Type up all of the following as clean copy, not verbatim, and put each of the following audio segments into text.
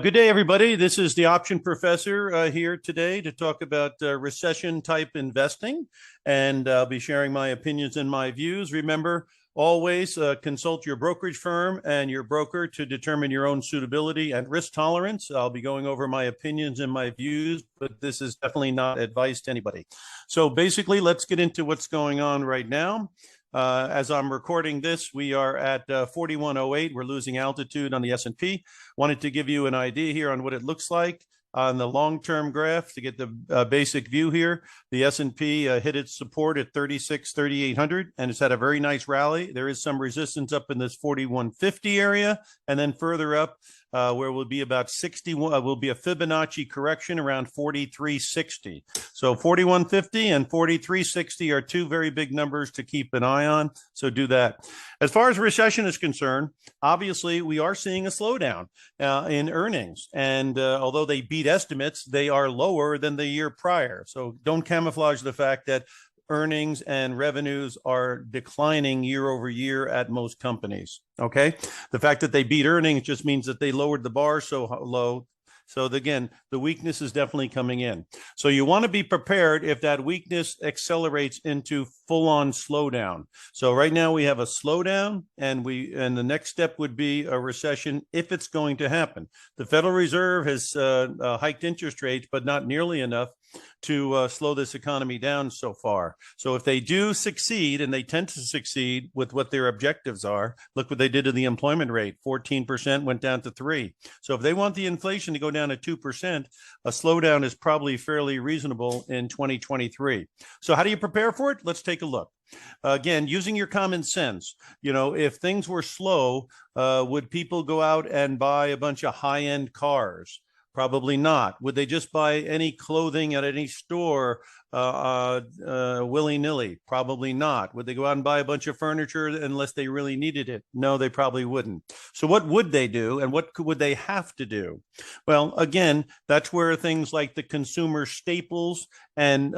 Good day, everybody. This is the Option Professor here today to talk about recession type investing. And I'll be sharing my opinions and my views. Remember, always consult your brokerage firm and your broker to determine your own suitability and risk tolerance. I'll be going over my opinions and my views, but this is definitely not advice to anybody. So basically, let's get into what's going on right now. As I'm recording this, we are at 4108. We're losing altitude on the S&P. Wanted to give you an idea here on what it looks like on the long-term graph to get the basic view here. The S&P hit its support at 3,800, and it's had a very nice rally. There is some resistance up in this 4150 area, and then further up where will be about 61 will be a Fibonacci correction around 4360. So 4150 and 4360 are two very big numbers to keep an eye on. So do that. As far as recession is concerned, obviously we are seeing a slowdown in earnings, and although they beat estimates, they are lower than the year prior. So don't camouflage the fact that earnings and revenues are declining year over year at most companies. Okay. The fact that they beat earnings just means that they lowered the bar so low. So again, the weakness is definitely coming in. So you want to be prepared if that weakness accelerates into full-on slowdown. So right now we have a slowdown, and the next step would be a recession if it's going to happen. The Federal Reserve has hiked interest rates, but not nearly enough to slow this economy down so far. So if they do succeed, and they tend to succeed with what their objectives are, look what they did to the employment rate. 14% went down to 3%. So if they want the inflation to go down to 2%, a slowdown is probably fairly reasonable in 2023. So how do you prepare for it? Let's take a look. Again, using your common sense, if things were slow, would people go out and buy a bunch of high-end cars? Probably not. Would they just buy any clothing at any store willy-nilly? Probably not. Would they go out and buy a bunch of furniture unless they really needed it? No, they probably wouldn't. So what would they do, and what would they have to do? Well, again, that's where things like the consumer staples and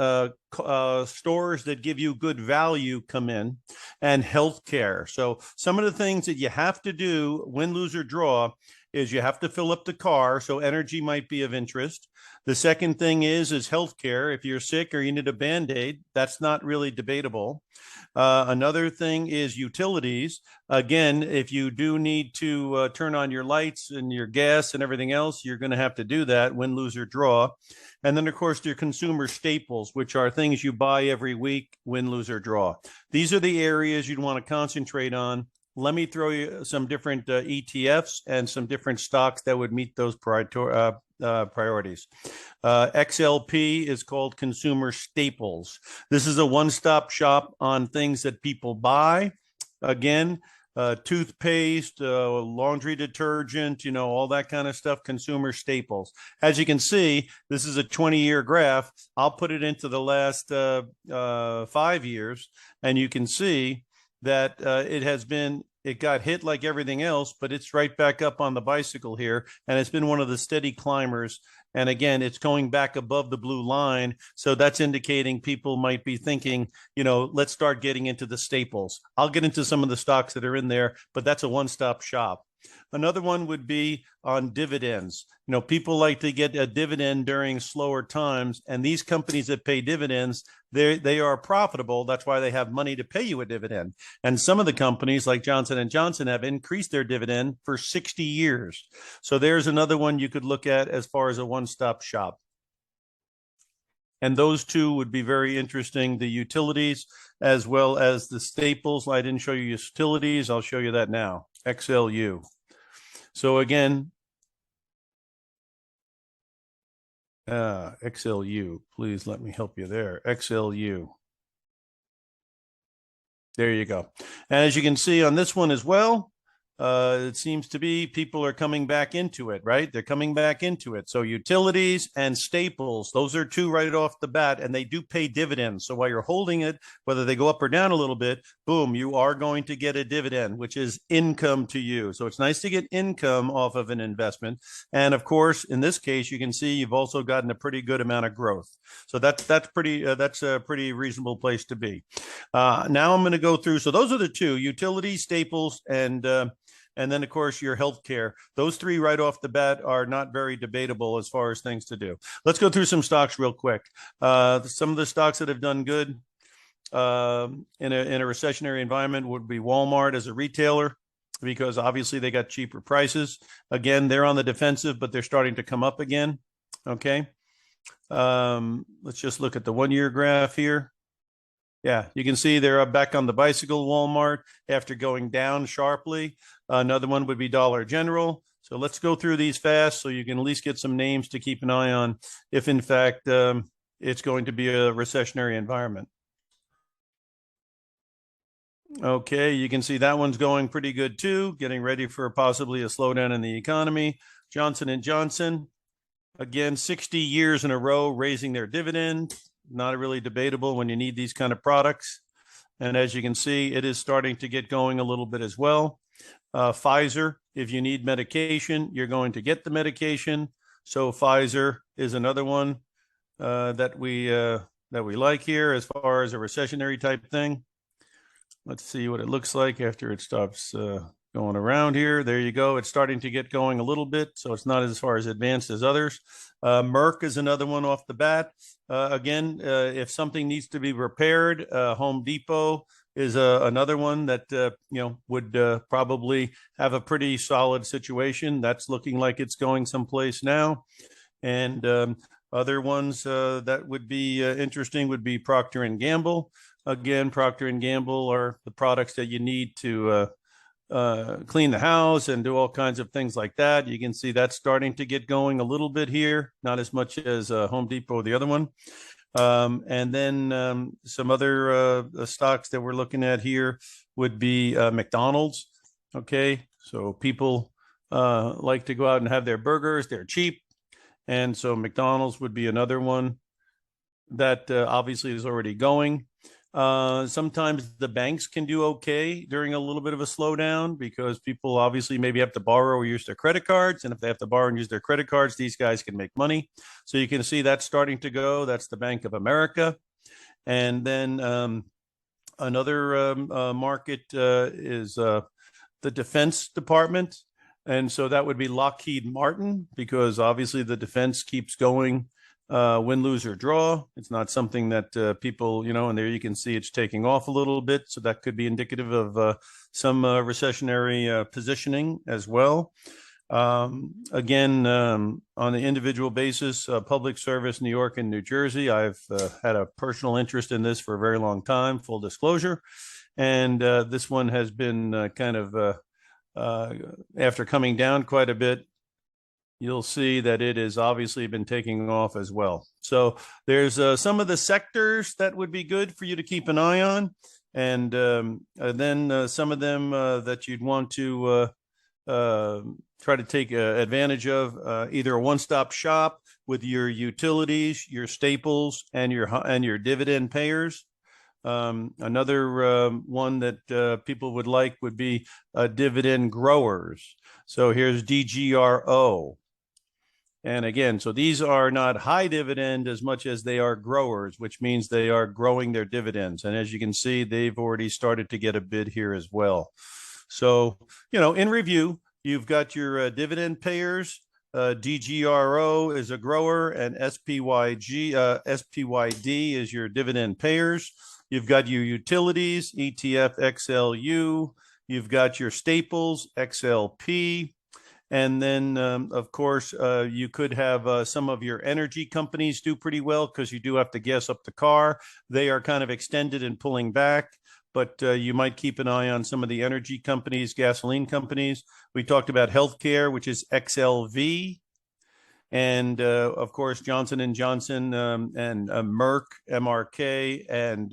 stores that give you good value come in, and healthcare. So some of the things that you have to do, win, lose, or draw, is you have to fill up the car, so energy might be of interest. The second thing is healthcare. If you're sick or you need a Band-Aid, that's not really debatable. Another thing is utilities. Again, if you do need to turn on your lights and your gas and everything else, you're going to have to do that, win, lose, or draw. And then, of course, your consumer staples, which are things you buy every week, win, lose, or draw. These are the areas you'd want to concentrate on. Let me throw you some different ETFs and some different stocks that would meet those priorities. XLP is called Consumer Staples. This is a one-stop shop on things that people buy. Again, toothpaste, laundry detergent, all that kind of stuff, consumer staples. As you can see, this is a 20-year graph. I'll put it into the last 5 years, and you can see that it got hit like everything else, but it's right back up on the bicycle here, and it's been one of the steady climbers. And again, it's going back above the blue line. So that's indicating people might be thinking, let's start getting into the staples. I'll get into some of the stocks that are in there, but that's a one-stop shop. Another one would be on dividends. People like to get a dividend during slower times, and these companies that pay dividends, they are profitable. That's why they have money to pay you a dividend. And some of the companies like Johnson & Johnson have increased their dividend for 60 years. So there's another one you could look at as far as a one-stop shop. And those two would be very interesting, the utilities as well as the staples. I didn't show you utilities. I'll show you that now. XLU. So again, XLU, please let me help you there. XLU. There you go. And as you can see on this one as well, it seems to be people are coming back into it, right? They're coming back into it. So utilities and staples, those are two right off the bat, and they do pay dividends. So while you're holding it, whether they go up or down a little bit, boom, you are going to get a dividend, which is income to you. So it's nice to get income off of an investment. And of course, in this case, you can see you've also gotten a pretty good amount of growth. So that's a pretty reasonable place to be. Now I'm going to go through. So those are the two: utilities, staples, and And then, of course, your healthcare. Those three right off the bat are not very debatable as far as things to do. Let's go through some stocks real quick. Some of the stocks that have done good in a recessionary environment would be Walmart as a retailer, because obviously they got cheaper prices. Again, they're on the defensive, but they're starting to come up again. Okay. Let's just look at the 1 year graph here. Yeah, you can see they're back on the bicycle, Walmart, after going down sharply. Another one would be Dollar General. So let's go through these fast so you can at least get some names to keep an eye on if, in fact, it's going to be a recessionary environment. Okay, you can see that one's going pretty good too, getting ready for possibly a slowdown in the economy. Johnson & Johnson, again, 60 years in a row raising their dividend. Not really debatable when you need these kind of products. And as you can see, it is starting to get going a little bit as well. Pfizer, if you need medication, you're going to get the medication. So Pfizer is another one that we like here as far as a recessionary type thing. Let's see what it looks like after it stops going around here. There you go. It's starting to get going a little bit, so it's not as far as advanced as others. Merck is another one off the bat. Again, if something needs to be repaired, Home Depot is another one that would probably have a pretty solid situation. That's looking like it's going someplace now. And other ones that would be interesting would be Procter & Gamble. Again, Procter & Gamble are the products that you need to clean the house and do all kinds of things like that. You can see that's starting to get going a little bit here, not as much as Home Depot or the other one. And then some other stocks that we're looking at here would be McDonald's. Okay, so people like to go out and have their burgers. They're cheap. And so McDonald's would be another one that obviously is already going. Sometimes the banks can do okay during a little bit of a slowdown because people obviously maybe have to borrow or use their credit cards. And if they have to borrow and use their credit cards, these guys can make money. So you can see that's starting to go. That's the Bank of America. And then another market is the Defense Department. And so that would be Lockheed Martin, because obviously the defense keeps going. Win, lose, or draw. It's not something that people, and there you can see it's taking off a little bit. So that could be indicative of some recessionary positioning as well. Again, on the individual basis, public service, New York and New Jersey. I've had a personal interest in this for a very long time, full disclosure. And this one has been kind of, after coming down quite a bit, you'll see that it has obviously been taking off as well. So there's some of the sectors that would be good for you to keep an eye on. And then some of them that you'd want to try to take advantage of, either a one-stop shop with your utilities, your staples, and your dividend payers. Another one that people would like would be dividend growers. So here's DGRO. And again, so these are not high dividend as much as they are growers, which means they are growing their dividends. And as you can see, they've already started to get a bid here as well. So, in review, you've got your dividend payers. DGRO is a grower, and SPYD is your dividend payers. You've got your utilities, ETF XLU. You've got your staples, XLP. And then, of course, you could have some of your energy companies do pretty well because you do have to gas up the car. They are kind of extended and pulling back, but you might keep an eye on some of the energy companies, gasoline companies. We talked about healthcare, which is XLV. And, of course, Johnson & Johnson and Merck, MRK, and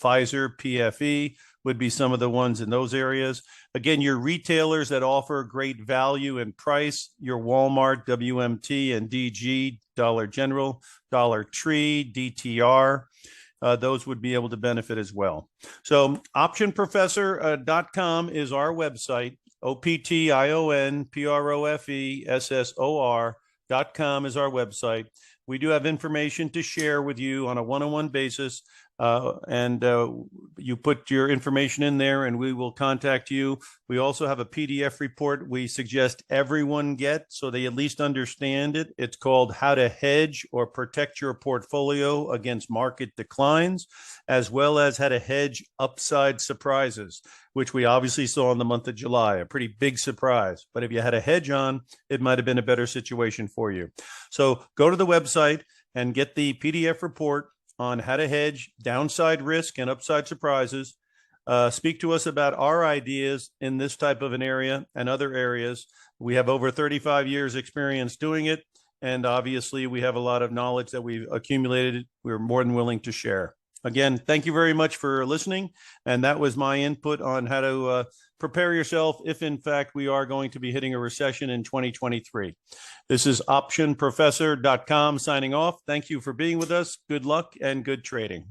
Pfizer, PFE would be some of the ones in those areas. Again, your retailers that offer great value and price, your Walmart, WMT, and DG, Dollar General, Dollar Tree, DTR, those would be able to benefit as well. So optionprofessor.com is our website. OPTIONPROFESSOR.com is our website. We do have information to share with you on a one-on-one basis. and you put your information in there and we will contact you. We also have a PDF report we suggest everyone get so they at least understand it. It's called How to Hedge or Protect Your Portfolio Against Market Declines, as well as How to Hedge Upside Surprises, which we obviously saw in the month of July, a pretty big surprise. But if you had a hedge on, it might have been a better situation for you. So go to the website and get the PDF report on how to hedge downside risk and upside surprises. Speak to us about our ideas in this type of an area and other areas. We have over 35 years experience doing it. And obviously we have a lot of knowledge that we've accumulated. We're more than willing to share. Again, thank you very much for listening. And that was my input on how to prepare yourself if, in fact, we are going to be hitting a recession in 2023. This is optionprofessor.com signing off. Thank you for being with us. Good luck and good trading.